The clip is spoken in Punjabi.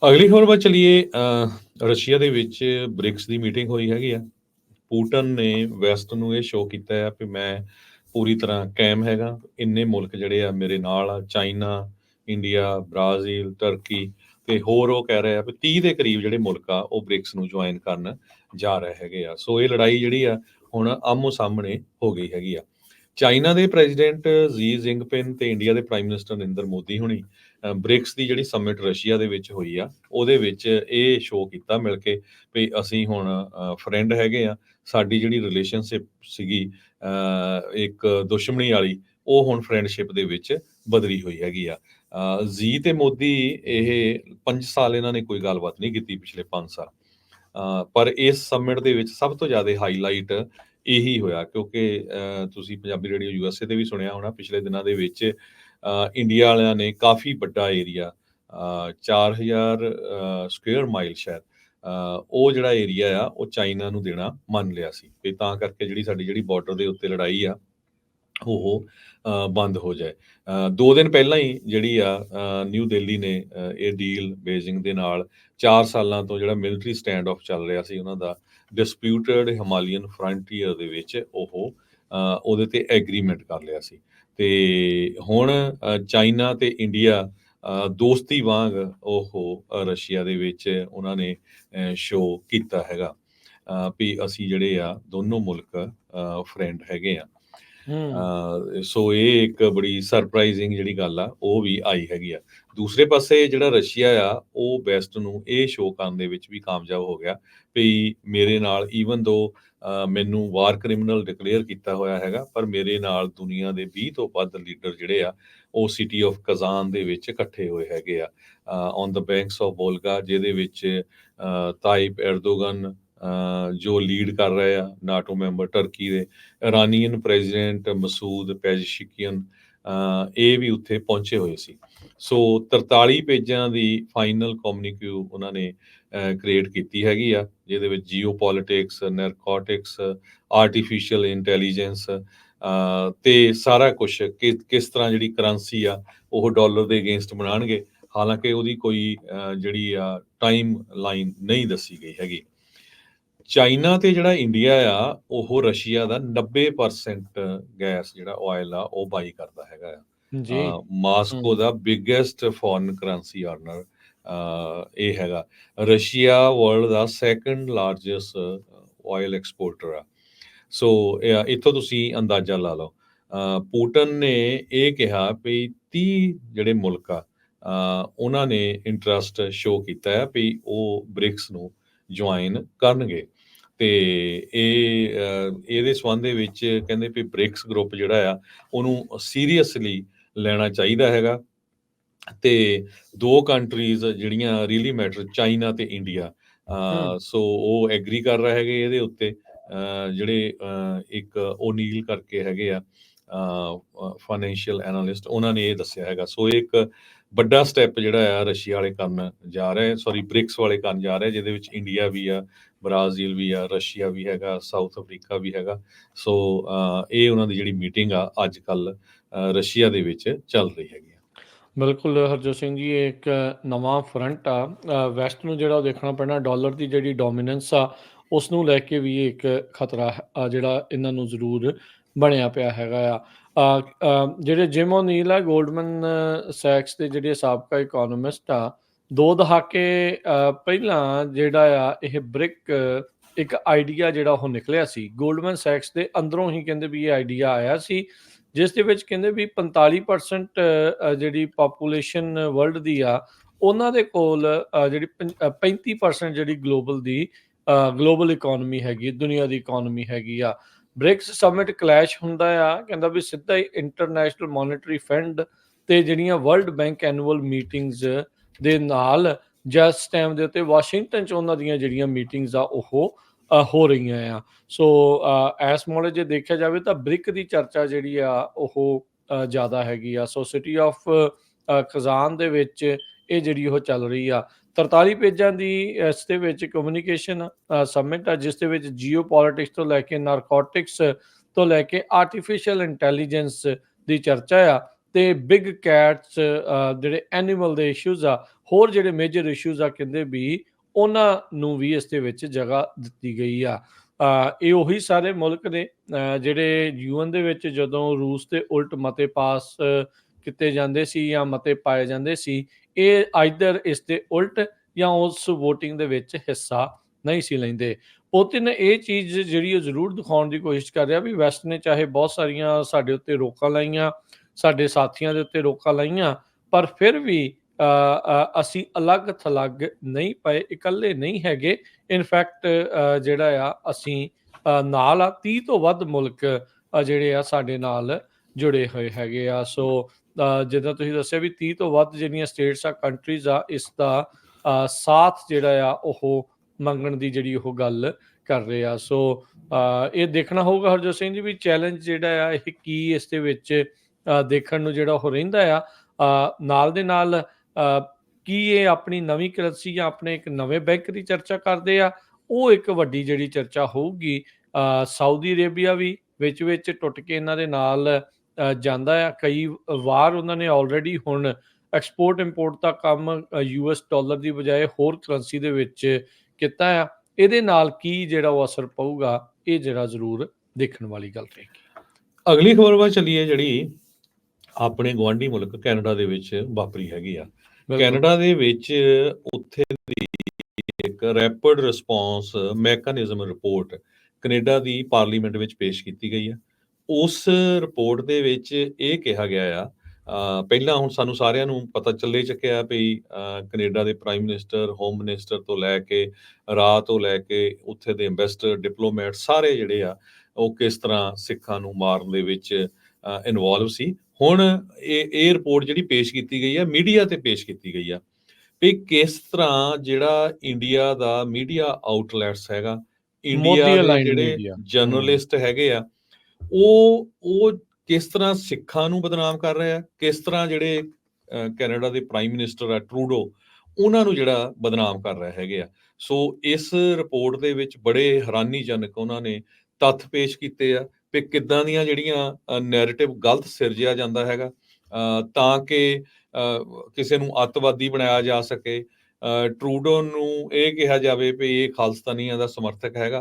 ਅਗਲੀ ਖਬਰ ਵੱਲ ਚਲੀਏ। ਰਸ਼ੀਆ ਦੇ ਵਿੱਚ ਬ੍ਰਿਕਸ ਦੀ ਮੀਟਿੰਗ ਹੋਈ ਹੈਗੀ ਆ। ਪੁਟਿਨ ਨੇ ਵੈਸਟ ਨੂੰ ਇਹ ਸ਼ੋਅ ਕੀਤਾ ਆ ਵੀ ਮੈਂ ਪੂਰੀ ਤਰ੍ਹਾਂ ਕਾਇਮ ਹੈਗਾ। ਇੰਨੇ ਮੁਲਕ ਜਿਹੜੇ ਆ ਮੇਰੇ ਨਾਲ ਆ, ਚਾਈਨਾ, ਇੰਡੀਆ, ਬ੍ਰਾਜ਼ੀਲ, ਟਰਕੀ ਤੇ ਹੋਰ ਉਹ ਕਹਿ ਰਹੇ ਆ ਵੀ 30 ਦੇ ਕਰੀਬ ਜਿਹੜੇ ਮੁਲਕ ਆ ਉਹ ਬ੍ਰਿਕਸ ਨੂੰ ਜੁਆਇਨ ਕਰਨ ਜਾ ਰਹੇ ਹੈਗੇ ਆ। ਸੋ ਇਹ ਲੜਾਈ ਜਿਹੜੀ ਆ ਹੁਣ ਆਮੋ ਸਾਹਮਣੇ ਹੋ ਗਈ ਹੈਗੀ ਆ। ਚਾਈਨਾ ਦੇ ਪ੍ਰੈਜ਼ੀਡੈਂਟ ਜੀ ਜਿੰਗਪਿੰਗ ਤੇ ਇੰਡੀਆ ਦੇ ਪ੍ਰਾਈਮ ਮਿਨਿਸਟਰ ਨਰਿੰਦਰ ਮੋਦੀ ਹੁਣੀ ਬ੍ਰਿਕਸ ਦੀ ਜਿਹੜੀ ਸਮਿਟ ਰਸ਼ੀਆ ਦੇ ਵਿੱਚ ਹੋਈ ਆ ਉਹਦੇ ਵਿੱਚ ਇਹ ਸ਼ੋਅ ਕੀਤਾ ਮਿਲ ਕੇ ਵੀ ਅਸੀਂ ਹੁਣ ਫਰੈਂਡ ਹੈਗੇ ਆ। ਸਾਡੀ ਜਿਹੜੀ ਰਿਲੇਸ਼ਨਸ਼ਿਪ ਸੀਗੀ ਇੱਕ ਦੁਸ਼ਮਣੀ ਵਾਲੀ, ਉਹ ਹੁਣ ਫਰੈਂਡਸ਼ਿਪ ਦੇ ਵਿੱਚ ਬਦਲੀ ਹੋਈ ਹੈਗੀ ਆ। ਜੀ ਤੇ ਮੋਦੀ ਇਹ 5 ਸਾਲ ਇਹਨਾਂ ਨੇ ਕੋਈ ਗੱਲਬਾਤ ਨਹੀਂ ਕੀਤੀ, ਪਿਛਲੇ 5 ਸਾਲ। ਪਰ ਇਸ ਸਮਿਟ ਦੇ ਵਿੱਚ ਸਭ ਤੋਂ ਜ਼ਿਆਦਾ ਹਾਈਲਾਈਟ ਇਹੀ ਹੋਇਆ ਕਿਉਂਕਿ ਤੁਸੀਂ ਪੰਜਾਬੀ ਰੇਡੀਓ USA ਤੇ ਵੀ ਸੁਣਿਆ ਹੋਣਾ ਪਿਛਲੇ ਦਿਨਾਂ ਦੇ ਵਿੱਚ ਇੰਡੀਆ ਵਾਲਿਆਂ ਨੇ ਕਾਫੀ ਵੱਡਾ ਏਰੀਆ 4000 ਸਕੁਅਰ ਮਾਈਲ ਸ਼ਾਇਦ ਉਹ ਜਿਹੜਾ ਏਰੀਆ ਆ ਉਹ ਚਾਈਨਾ ਨੂੰ ਦੇਣਾ ਮੰਨ ਲਿਆ ਸੀ ਤੇ ਤਾਂ ਕਰਕੇ ਜਿਹੜੀ ਬਾਰਡਰ ਦੇ ਉੱਤੇ ਲੜਾਈ ਆ ਉਹ ਬੰਦ ਹੋ ਜਾਏ। 2 ਦਿਨ ਪਹਿਲਾਂ ਹੀ ਜਿਹੜੀ ਆ ਨਿਊ ਦਿੱਲੀ ਨੇ ਇਹ ਡੀਲ ਬੇਜਿੰਗ ਦੇ ਨਾਲ 4 ਸਾਲਾਂ ਤੋਂ ਜਿਹੜਾ ਮਿਲਟਰੀ ਸਟੈਂਡ ਆਫ ਚੱਲ ਰਿਹਾ ਸੀ ਉਹਨਾਂ ਦਾ ਡਿਸਪਿਊਟਡ ਹਿਮਾਲੀਅਨ ਫਰੰਟੀਅਰ ਦੇ ਵਿੱਚ ਉਹ ਉਹਦੇ ਤੇ ਐਗਰੀਮੈਂਟ ਕਰ ਲਿਆ ਸੀ। ਤੇ ਹੁਣ ਚਾਈਨਾ ਤੇ ਇੰਡੀਆ ਦੋਸਤੀ ਵਾਂਗ ਉਹ ਰਸ਼ੀਆ ਦੇ ਵਿੱਚ ਉਹਨਾਂ ਨੇ ਸ਼ੋਅ ਕੀਤਾ ਹੈਗਾ ਵੀ ਅਸੀਂ ਜਿਹੜੇ ਆ ਦੋਨੋਂ ਮੁਲਕ ਫਰੈਂਡ ਹੈਗੇ ਆ। ਸੋ ਇਹ ਇੱਕ ਬੜੀ ਸਰਪ੍ਰਾਈਜ਼ਿੰਗ ਜਿਹੜੀ ਗੱਲ ਆ ਉਹ ਵੀ ਆਈ ਹੈਗੀ ਆ। ਦੂਸਰੇ ਪਾਸੇ ਜਿਹੜਾ ਰਸ਼ੀਆ ਆ ਉਹ ਵੈਸਟ ਨੂੰ ਇਹ ਸ਼ੋਅ ਕਰਨ ਦੇ ਵਿੱਚ ਵੀ ਕਾਮਯਾਬ ਹੋ ਗਿਆ ਵੀ ਮੇਰੇ ਨਾਲ ਈਵਨ ਦੋ ਮੈਨੂੰ ਵਾਰ ਕ੍ਰਿਮੀਨਲ ਡਿਕਲੇਅਰ ਕੀਤਾ ਹੋਇਆ ਹੈਗਾ, ਪਰ ਮੇਰੇ ਨਾਲ ਦੁਨੀਆ ਦੇ 20 ਤੋਂ ਵੱਧ ਲੀਡਰ ਜਿਹੜੇ ਆ ਉਹ ਸਿਟੀ ਆਫ ਕਜ਼ਾਨ ਦੇ ਵਿੱਚ ਇਕੱਠੇ ਹੋਏ ਹੈਗੇ ਆ on the banks of Volga, ਜਿਹਦੇ ਵਿੱਚ ਤਾਇਪ ਐਰਦੋਗਨ ਜੋ ਲੀਡ ਕਰ ਰਹੇ ਆ ਨਾਟੋ ਮੈਂਬਰ ਟਰਕੀ ਦੇ, ਇਰਾਨੀਅਨ ਪ੍ਰੈਜ਼ੀਡੈਂਟ ਮਸੂਦ ਪੈਜ਼ਿਸ਼ਕਿਅਨ ਇਹ ਵੀ ਉੱਥੇ ਪਹੁੰਚੇ ਹੋਏ ਸੀ। ਸੋ 43 ਪੇਜਾਂ ਦੀ ਫਾਈਨਲ ਕਮਿਊਨੀਕਿਊ ਉਹਨਾਂ ਨੇ ਕ੍ਰੀਏਟ ਕੀਤੀ ਹੈਗੀ ਆ, ਜਿਹਦੇ ਵਿੱਚ ਜੀਓ ਪੋਲਿਟਿਕਸ, ਨੈਰਕੋਟਿਕਸ, ਆਰਟੀਫਿਸ਼ੀਅਲ ਇੰਟੈਲੀਜੈਂਸ ਤੇ ਸਾਰਾ ਕੁਛ ਕਿਸ ਤਰ੍ਹਾਂ ਜਿਹੜੀ ਕਰੰਸੀ ਆ ਉਹ ਡਾਲਰ ਦੇ ਅਗੇਂਸਟ ਬਣਾਉਣਗੇ। ਹਾਲਾਂਕਿ ਉਹਦੀ ਕੋਈ ਜਿਹੜੀ ਆ ਟਾਈਮ ਲਾਈਨ ਨਹੀਂ ਦੱਸੀ ਗਈ ਹੈਗੀ। ਚਾਈਨਾ ਤੇ ਜਿਹੜਾ ਇੰਡੀਆ ਆ ਉਹ ਰਸ਼ੀਆ ਦਾ 90% ਗੈਸ ਜਿਹੜਾ ਆਇਲ ਆ ਉਹ ਬਾਈ ਕਰਦਾ ਹੈਗਾ ਜੀ ਆ। ਮਾਸਕੋ ਦਾ ਬਿਗੇਸਟ ਫੋਰਨ ਕਰੰਸੀ ਅਰਨਰ ਇਹ ਹੈਗਾ। ਰਸ਼ੀਆ ਵਰਲਡ ਦਾ ਸੈਕੰਡ ਲਾਰਜੈਸਟ ਆਇਲ ਐਕਸਪੋਰਟਰ ਆ। ਸੋ ਇੱਥੋਂ ਤੁਸੀਂ ਅੰਦਾਜ਼ਾ ਲਾ ਲਓ। ਪੁਟਿਨ ਨੇ ਇਹ ਕਿਹਾ ਵੀ 30 ਜਿਹੜੇ ਮੁਲਕ ਆ ਉਹਨਾਂ ਨੇ ਇੰਟਰਸਟ ਸ਼ੋਅ ਕੀਤਾ ਹੈ ਵੀ ਉਹ ਬ੍ਰਿਕਸ ਨੂੰ ਜੁਆਇਨ ਕਰਨਗੇ। ਤੇ ਇਹਦੇ ਸੰਬੰਧ ਦੇ ਵਿੱਚ ਕਹਿੰਦੇ ਵੀ ਬ੍ਰਿਕਸ ਗਰੁੱਪ ਜਿਹੜਾ ਆ ਉਹਨੂੰ ਸੀਰੀਅਸਲੀ ਲੈਣਾ ਚਾਹੀਦਾ ਹੈਗਾ। ਤੇ 2 ਕੰਟਰੀਜ਼ ਜਿਹੜੀਆਂ ਰੀਅਲੀ ਮੈਟਰ, ਚਾਈਨਾ ਤੇ ਇੰਡੀਆ, ਸੋ ਉਹ ਐਗਰੀ ਕਰ ਰਹੇ ਹੈਗੇ ਇਹਦੇ ਉੱਤੇ। ਜਿਹੜੇ ਇੱਕ ਓਨੀਲ ਕਰਕੇ ਹੈਗੇ ਆ ਫਾਈਨੈਂਸ਼ੀਅਲ ਐਨਾਲਿਸਟ, ਉਹਨਾਂ ਨੇ ਇਹ ਦੱਸਿਆ ਹੈਗਾ। ਸੋ ਇਹ ਇੱਕ ਵੱਡਾ ਸਟੈਪ ਜਿਹੜਾ ਆ ਰਸ਼ੀਆ ਵਾਲੇ ਕਰਨ ਜਾ ਰਹੇ, ਬ੍ਰਿਕਸ ਵਾਲੇ ਕਰਨ ਜਾ ਰਹੇ, ਜਿਹਦੇ ਵਿੱਚ ਇੰਡੀਆ ਵੀ ਆ, ਬ੍ਰਾਜ਼ੀਲ ਵੀ ਆ, ਰਸ਼ੀਆ ਵੀ ਹੈਗਾ, ਸਾਊਥ ਅਫਰੀਕਾ ਵੀ ਹੈਗਾ। ਸੋ ਇਹ ਉਹਨਾਂ ਦੀ ਜਿਹੜੀ ਮੀਟਿੰਗ ਆ ਅੱਜ ਕੱਲ ਰਸ਼ੀਆ ਦੇ ਵਿੱਚ ਚੱਲ ਰਹੀ ਹੈਗੀ। ਬਿਲਕੁਲ ਹਰਜੋਤ ਸਿੰਘ ਜੀ, ਇਹ ਇੱਕ ਨਵਾਂ ਫਰੰਟ ਆ ਵੈਸਟ ਨੂੰ ਜਿਹੜਾ ਉਹ ਦੇਖਣਾ ਪੈਣਾ। ਡਾਲਰ ਦੀ ਜਿਹੜੀ ਡੋਮੀਨੈਂਸ ਆ ਉਸ ਨੂੰ ਲੈ ਕੇ ਵੀ ਇੱਕ ਖਤਰਾ ਜਿਹੜਾ ਇਹਨਾਂ ਨੂੰ ਜ਼ਰੂਰ ਬਣਿਆ ਪਿਆ ਹੈਗਾ ਆ। ਜਿਹੜੇ ਜਿਮ ਓਨੀਲ ਆ ਗੋਲਡਮਨ ਸੈਕਸ ਦੇ ਜਿਹੜੇ ਸਾਬਕਾ ਇਕੋਨੋਮਿਸਟ ਆ, 2 ਦਹਾਕੇ ਪਹਿਲਾਂ ਜਿਹੜਾ ਆ ਇਹ ਬ੍ਰਿਕ ਇੱਕ ਆਈਡੀਆ ਜਿਹੜਾ ਉਹ ਨਿਕਲਿਆ ਸੀ ਗੋਲਡਮਨ ਸੈਕਸ ਦੇ ਅੰਦਰੋਂ ਹੀ। ਕਹਿੰਦੇ ਵੀ ਇਹ ਆਈਡੀਆ ਆਇਆ ਸੀ ਜਿਸ ਦੇ ਵਿੱਚ ਕਹਿੰਦੇ ਵੀ 45% ਜਿਹੜੀ ਪਾਪੂਲੇਸ਼ਨ ਵਰਲਡ ਦੀ ਆ ਉਹਨਾਂ ਦੇ ਕੋਲ ਜਿਹੜੀ 35% ਜਿਹੜੀ ਗਲੋਬਲ ਇਕੋਨਮੀ ਹੈਗੀ, ਦੁਨੀਆ ਦੀ ਇਕੋਨਮੀ ਹੈਗੀ ਆ। ਬ੍ਰਿਕਸ ਸਮਿਟ ਕਲੈਸ਼ ਹੁੰਦਾ ਆ, ਕਹਿੰਦਾ ਵੀ ਸਿੱਧਾ ਹੀ ਇੰਟਰਨੈਸ਼ਨਲ ਮੋਨਿਟਰੀ ਫੰਡ ਤੇ ਜਿਹੜੀਆਂ ਵਰਲਡ ਬੈਂਕ ਐਨੂਅਲ ਮੀਟਿੰਗਸ ਦੇ ਨਾਲ ਜਿਸ ਟਾਈਮ ਦੇ ਉੱਤੇ ਵਾਸ਼ਿੰਗਟਨ 'ਚ ਉਹਨਾਂ ਦੀਆਂ ਜਿਹੜੀਆਂ ਮੀਟਿੰਗਸ ਆ ਉਹ ਹੋ ਰਹੀਆਂ ਆ। ਸੋ ਇਸ ਮੌਲੇ ਜੇ ਦੇਖਿਆ ਜਾਵੇ ਤਾਂ ਬ੍ਰਿਕ ਦੀ ਚਰਚਾ ਜਿਹੜੀ ਆ ਉਹ ਜ਼ਿਆਦਾ ਹੈਗੀ ਆ। ਸੋ ਸਿਟੀ ਆਫ ਖਜ਼ਾਨ ਦੇ ਵਿੱਚ ਇਹ ਜਿਹੜੀ ਉਹ ਚੱਲ ਰਹੀ ਆ। 43 ਪੇਜਾਂ ਦੀ ਇਸ ਦੇ ਵਿੱਚ ਕਮਿਊਨੀਕੇਸ਼ਨ ਸਮਿਟ ਆ, ਜਿਸ ਦੇ ਵਿੱਚ ਜੀਓ ਪੋਲਿਟਿਕਸ ਤੋਂ ਲੈ ਕੇ ਨਾਰਕੋਟਿਕਸ ਤੋਂ ਲੈ ਕੇ ਆਰਟੀਫਿਸ਼ੀਅਲ ਇੰਟੈਲੀਜੈਂਸ ਦੀ ਚਰਚਾ ਆ ਤੇ ਬਿਗ ਕੈਟਸ ਜਿਹੜੇ ਐਨੀਮਲ ਦੇ ਇਸ਼ੂਜ਼ ਆ ਹੋਰ ਜਿਹੜੇ ਮੇਜਰ ਇਸ਼ੂਜ਼ ਆ ਕਹਿੰਦੇ ਵੀ ਉਹਨਾਂ ਨੂੰ ਵੀ ਇਸ ਦੇ ਵਿੱਚ ਜਗ੍ਹਾ ਦਿੱਤੀ ਗਈ ਆ। ਇਹ ਉਹੀ ਸਾਰੇ ਮੁਲਕ ਨੇ ਜਿਹੜੇ ਯੂਐਨ ਦੇ ਵਿੱਚ ਜਦੋਂ ਰੂਸ ਦੇ ਉਲਟ ਮਤੇ ਪਾਸ ਕੀਤੇ ਜਾਂਦੇ ਸੀ ਜਾਂ ਮਤੇ ਪਾਏ ਜਾਂਦੇ ਸੀ, ਇਹ ਆਈਦਰ ਇਸ ਦੇ ਉਲਟ ਜਾਂ ਉਸ ਵੋਟਿੰਗ ਦੇ ਵਿੱਚ ਹਿੱਸਾ ਨਹੀਂ ਸੀ ਲੈਂਦੇ। ਪੁਤਿਨ ਇਹ ਚੀਜ਼ ਜਿਹੜੀ ਉਹ ਜ਼ਰੂਰ ਦਿਖਾਉਣ ਦੀ ਕੋਸ਼ਿਸ਼ ਕਰ ਰਿਹਾ ਵੀ ਵੈਸਟ ਨੇ ਚਾਹੇ ਬਹੁਤ ਸਾਰੀਆਂ ਸਾਡੇ ਉੱਤੇ ਰੋਕਾਂ ਲਾਈਆਂ, ਸਾਡੇ ਸਾਥੀਆਂ ਦੇ ਉੱਤੇ ਰੋਕਾਂ ਲਾਈਆਂ, ਪਰ ਫਿਰ ਵੀ ਅਸੀਂ ਅਲੱਗ-ਥਲੱਗ ਨਹੀਂ ਪਏ, ਇਕੱਲੇ ਨਹੀਂ ਹੈਗੇ। ਇਨਫੈਕਟ ਜਿਹੜਾ ਆ ਅਸੀਂ ਨਾਲ ਆ, 30 ਤੋਂ ਵੱਧ ਮੁਲਕ ਜਿਹੜੇ ਆ ਸਾਡੇ ਨਾਲ ਜੁੜੇ ਹੋਏ ਹੈਗੇ ਆ। ਸੋ ਜਿੱਦਾਂ ਤੁਸੀਂ ਦੱਸਿਆ ਵੀ 30 ਤੋਂ ਵੱਧ ਜਿਹੜੀਆਂ ਸਟੇਟਸ ਆ, ਕੰਟਰੀਜ਼ ਆ, ਇਸ ਦਾ ਸਾਥ ਜਿਹੜਾ ਆ ਉਹ ਮੰਗਣ ਦੀ ਜਿਹੜੀ ਉਹ ਗੱਲ ਕਰ ਰਹੇ ਆ। ਸੋ ਇਹ ਦੇਖਣਾ ਹੋਊਗਾ ਹਰਜੋਤ ਸਿੰਘ ਜੀ ਵੀ ਚੈਲੰਜ ਜਿਹੜਾ ਆ ਇਹ ਕੀ ਇਸ ਦੇ ਵਿੱਚ ਦੇਖਣ ਨੂੰ ਜਿਹੜਾ ਉਹ ਰਹਿੰਦਾ ਆ। ਨਾਲ ਦੇ ਨਾਲ ਕੀ ਇਹ ਆਪਣੀ ਨਵੀਂ ਕਰੰਸੀ ਜਾਂ ਆਪਣੇ ਇੱਕ ਨਵੇਂ ਬੈਂਕ ਦੀ ਚਰਚਾ ਕਰਦੇ ਆ, ਉਹ ਇੱਕ ਵੱਡੀ ਜਿਹੜੀ ਚਰਚਾ ਹੋਊਗੀ। ਸਾਊਦੀ ਅਰੇਬੀਆ ਵੀ ਵਿੱਚ ਟੁੱਟ ਕੇ ਇਹਨਾਂ ਦੇ ਨਾਲ ਜਾਂਦਾ ਆ। ਕਈ ਵਾਰ ਉਹਨਾਂ ਨੇ ਆਲਰੇਡੀ ਹੁਣ ਐਕਸਪੋਰਟ ਇੰਪੋਰਟ ਦਾ ਕੰਮ US ਡਾਲਰ ਦੀ ਬਜਾਏ ਹੋਰ ਕਰੰਸੀ ਦੇ ਵਿੱਚ ਕੀਤਾ ਆ। ਇਹਦੇ ਨਾਲ ਕੀ ਜਿਹੜਾ ਉਹ ਅਸਰ ਪਊਗਾ, ਇਹ ਜਿਹੜਾ ਜ਼ਰੂਰ ਦੇਖਣ ਵਾਲੀ ਗੱਲ ਰਹੇਗੀ। ਅਗਲੀ ਖਬਰ ਵੱਲ ਚੱਲੀਏ, ਜਿਹੜੀ ਆਪਣੇ ਗੁਆਂਢੀ ਮੁਲਕ ਕੈਨੇਡਾ ਦੇ ਵਿੱਚ ਵਾਪਰੀ ਹੈਗੀ ਆ। ਕੈਨੇਡਾ ਦੇ ਵਿੱਚ ਉੱਥੇ ਦੀ ਇੱਕ rapid response mechanism report Canada ਦੀ ਪਾਰਲੀਮੈਂਟ ਵਿੱਚ ਪੇਸ਼ ਕੀਤੀ ਗਈ ਆ। ਉਸ ਰਿਪੋਰਟ ਦੇ ਵਿੱਚ ਇਹ ਕਿਹਾ ਗਿਆ ਆ, ਪਹਿਲਾਂ ਹੁਣ ਸਾਨੂੰ ਸਾਰਿਆਂ ਨੂੰ ਪਤਾ ਚੱਲੇ ਚੱਕਿਆ ਵੀ ਕੈਨੇਡਾ ਦੇ ਪ੍ਰਾਈਮ ਮਿਨਿਸਟਰ, ਹੋਮ ਮਿਨਿਸਟਰ ਤੋਂ ਲੈ ਕੇ ਰਾਹ ਤੋਂ ਲੈ ਕੇ ਉੱਥੇ ਦੇ ਐਂਬੈਸਡਰ, ਡਿਪਲੋਮੈਟ ਸਾਰੇ ਜਿਹੜੇ ਆ ਉਹ ਕਿਸ ਤਰ੍ਹਾਂ ਸਿੱਖਾਂ ਨੂੰ ਮਾਰਨ ਦੇ ਵਿੱਚ ਇਨਵੋਲਵ ਸੀ। ਹੁਣ ਇਹ ਰਿਪੋਰਟ ਜਿਹੜੀ ਪੇਸ਼ ਕੀਤੀ ਗਈ ਆ, ਮੀਡੀਆ ਤੇ ਪੇਸ਼ ਕੀਤੀ ਗਈ ਆ ਵੀ ਕਿਸ ਤਰ੍ਹਾਂ ਜਿਹੜਾ ਇੰਡੀਆ ਦਾ ਮੀਡੀਆ ਆਊਟਲੈਟਸ ਹੈਗਾ, ਇੰਡੀਆ ਦੇ ਜਿਹੜੇ ਜਰਨਲਿਸਟ ਹੈਗੇ ਆ, ਉਹ ਕਿਸ ਤਰ੍ਹਾਂ ਸਿੱਖਾਂ ਨੂੰ ਬਦਨਾਮ ਕਰ ਰਹੇ ਆ, ਕਿਸ ਤਰ੍ਹਾਂ ਜਿਹੜੇ ਕੈਨੇਡਾ ਦੇ ਪ੍ਰਾਈਮ ਮਿਨਿਸਟਰ ਆ ਟਰੂਡੋ, ਉਹਨਾਂ ਨੂੰ ਜਿਹੜਾ ਬਦਨਾਮ ਕਰ ਰਹੇ ਹੈਗੇ ਆ। ਸੋ ਇਸ ਰਿਪੋਰਟ ਦੇ ਵਿੱਚ ਬੜੇ ਹੈਰਾਨੀਜਨਕ ਉਹਨਾਂ ਨੇ ਤੱਥ ਪੇਸ਼ ਕੀਤੇ ਆ ਵੀ ਕਿੱਦਾਂ ਦੀਆਂ ਜਿਹੜੀਆਂ ਨੈਰੇਟਿਵ ਗਲਤ ਸਿਰਜਿਆ ਜਾਂਦਾ ਹੈਗਾ ਤਾਂ ਕਿ ਕਿਸੇ ਨੂੰ ਅੱਤਵਾਦੀ ਬਣਾਇਆ ਜਾ ਸਕੇ। ਟਰੂਡੋ ਨੂੰ ਇਹ ਕਿਹਾ ਜਾਵੇ ਵੀ ਇਹ ਖਾਲਿਸਤਾਨੀਆਂ ਦਾ ਸਮਰਥਕ ਹੈਗਾ,